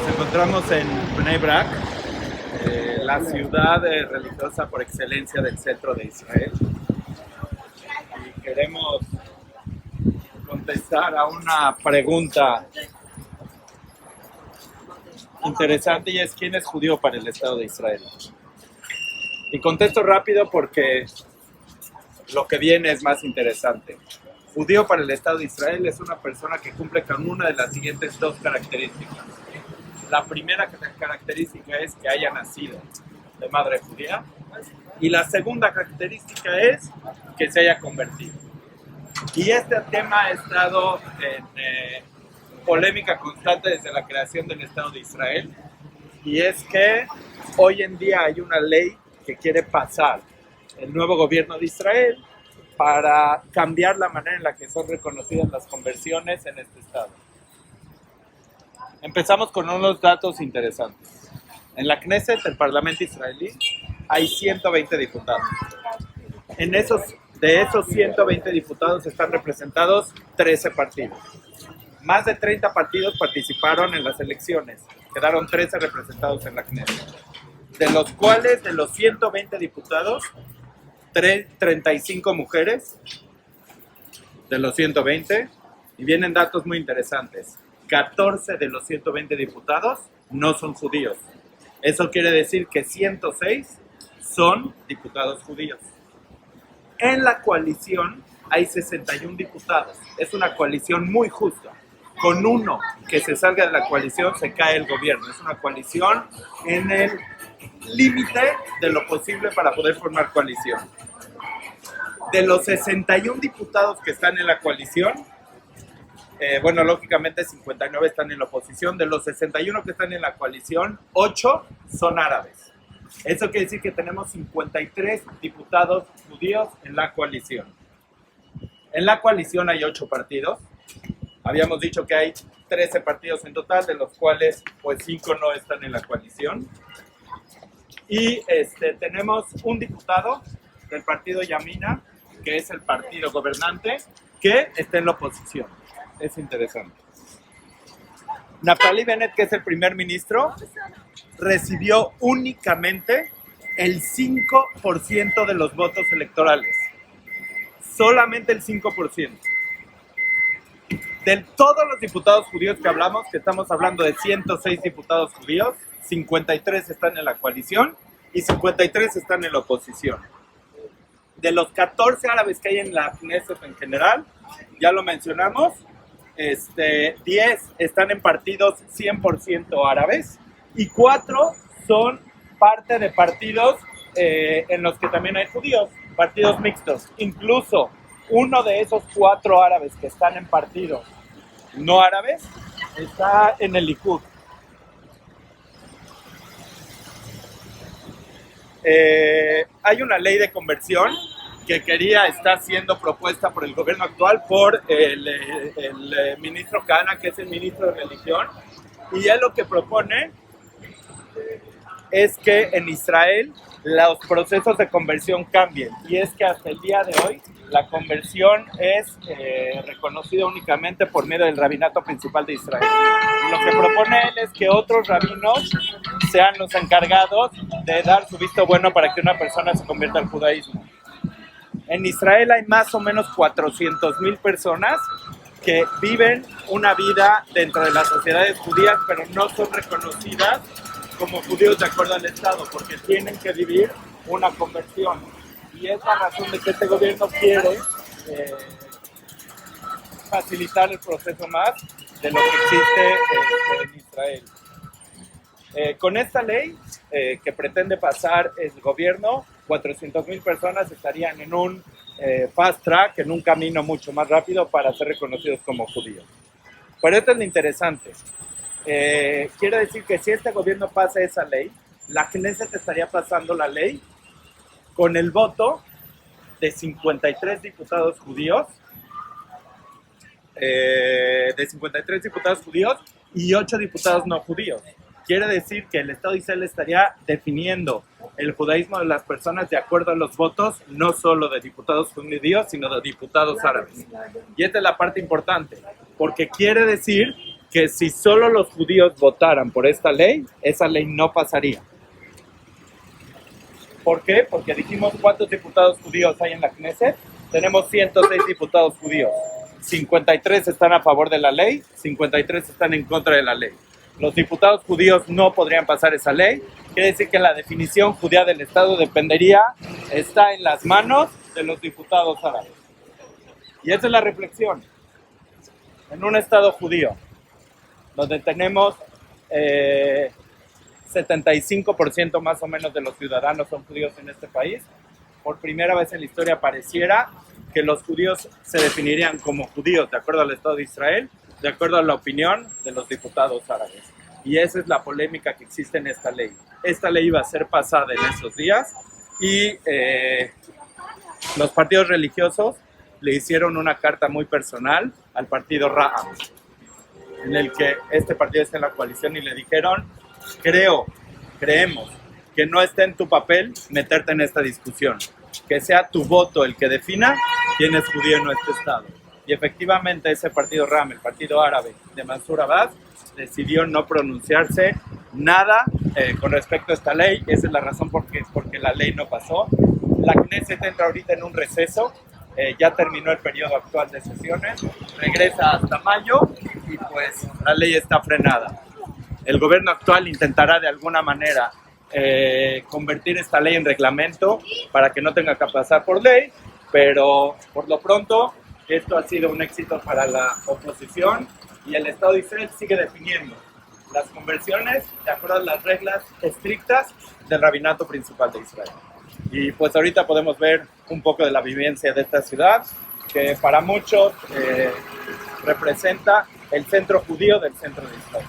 Nos encontramos en Bnei Brak, la ciudad religiosa por excelencia del centro de Israel. Y queremos contestar a una pregunta interesante, y es: ¿quién es judío para el Estado de Israel? Y contesto rápido porque lo que viene es más interesante. Judío para el Estado de Israel es una persona que cumple con una de las siguientes dos características. La primera característica es que haya nacido de madre judía, y la segunda característica es que se haya convertido. Y este tema ha estado en polémica constante desde la creación del Estado de Israel, y es que hoy en día hay una ley que quiere pasar el nuevo gobierno de Israel para cambiar la manera en la que son reconocidas las conversiones en este estado. Empezamos con unos datos interesantes. En la Knesset, el Parlamento israelí, hay 120 diputados. De esos 120 diputados están representados 13 partidos. Más de 30 partidos participaron en las elecciones. Quedaron 13 representados en la Knesset. De los cuales, de los 120 diputados, 35 mujeres de los 120, y vienen datos muy interesantes. 14 de los 120 diputados no son judíos. Eso quiere decir que 106 son diputados judíos. En la coalición hay 61 diputados. Es una coalición muy justa. Con uno que se salga de la coalición se cae el gobierno. Es una coalición en el límite de lo posible para poder formar coalición. De los 61 diputados que están en la coalición, lógicamente 59 están en la oposición. De los 61 que están en la coalición, 8 son árabes. Eso quiere decir que tenemos 53 diputados judíos en la coalición. En la coalición hay 8 partidos. Habíamos dicho que hay 13 partidos en total, de los cuales 5 no están en la coalición. Y tenemos un diputado del partido Yamina, que es el partido gobernante, que está en la oposición. Es interesante. Naftali Bennett, que es el primer ministro, recibió únicamente el 5% de los votos electorales. Solamente el 5%. De todos los diputados judíos que hablamos, que estamos hablando de 106 diputados judíos, 53 están en la coalición y 53 están en la oposición. De los 14 árabes que hay en la Knesset en general, ya lo mencionamos, 10 están en partidos 100% árabes y 4 son parte de partidos en los que también hay judíos, partidos mixtos. Incluso uno de esos 4 árabes que están en partidos no árabes está en el Likud. Hay una ley de conversión que está siendo propuesta por el gobierno actual por el ministro Kahana, que es el ministro de religión, y él lo que propone es que en Israel los procesos de conversión cambien, y es que hasta el día de hoy la conversión es reconocida únicamente por medio del rabinato principal de Israel. Lo que propone él es que otros rabinos sean los encargados de dar su visto bueno para que una persona se convierta al judaísmo. En Israel hay más o menos 400,000 personas que viven una vida dentro de las sociedades judías, pero no son reconocidas como judíos de acuerdo al Estado, porque tienen que vivir una conversión. Y es la razón de que este gobierno quiere facilitar el proceso más de lo que existe en Israel. Con esta ley que pretende pasar el gobierno, 400,000 personas estarían en un fast track, en un camino mucho más rápido para ser reconocidos como judíos. Pero esto es lo interesante. Quiere decir que si este gobierno pasa esa ley, la Knesset estaría pasando la ley con el voto de 53 diputados judíos, y 8 diputados no judíos. Quiere decir que el Estado de Israel estaría definiendo el judaísmo de las personas de acuerdo a los votos, no solo de diputados judíos, sino de diputados árabes. Y esta es la parte importante, porque quiere decir que si solo los judíos votaran por esta ley, esa ley no pasaría. ¿Por qué? Porque dijimos cuántos diputados judíos hay en la Knesset. Tenemos 106 diputados judíos. 53 están a favor de la ley, 53 están en contra de la ley. Los diputados judíos no podrían pasar esa ley. Quiere decir que la definición judía del Estado está en las manos de los diputados árabes. Y esa es la reflexión. En un Estado judío, donde tenemos 75% más o menos de los ciudadanos son judíos en este país, por primera vez en la historia pareciera que los judíos se definirían como judíos de acuerdo al Estado de Israel, de acuerdo a la opinión de los diputados árabes. Y esa es la polémica que existe en esta ley. Esta ley iba a ser pasada en esos días y los partidos religiosos le hicieron una carta muy personal al partido Ra'am, en el que este partido está en la coalición y le dijeron: creemos que no está en tu papel meterte en esta discusión, que sea tu voto el que defina quién es judío en nuestro Estado. Y efectivamente ese partido Ra'am, el partido árabe de Mansur Abbas, decidió no pronunciarse nada con respecto a esta ley. Esa es la razón porque la ley no pasó. La Knesset entra ahorita en un receso, ya terminó el periodo actual de sesiones, regresa hasta mayo y pues la ley está frenada. El gobierno actual intentará de alguna manera convertir esta ley en reglamento para que no tenga que pasar por ley, pero por lo pronto esto ha sido un éxito para la oposición y el Estado de Israel sigue definiendo las conversiones de acuerdo a las reglas estrictas del rabinato principal de Israel. Y pues ahorita podemos ver un poco de la vivencia de esta ciudad, que para muchos representa el centro judío del centro de Israel.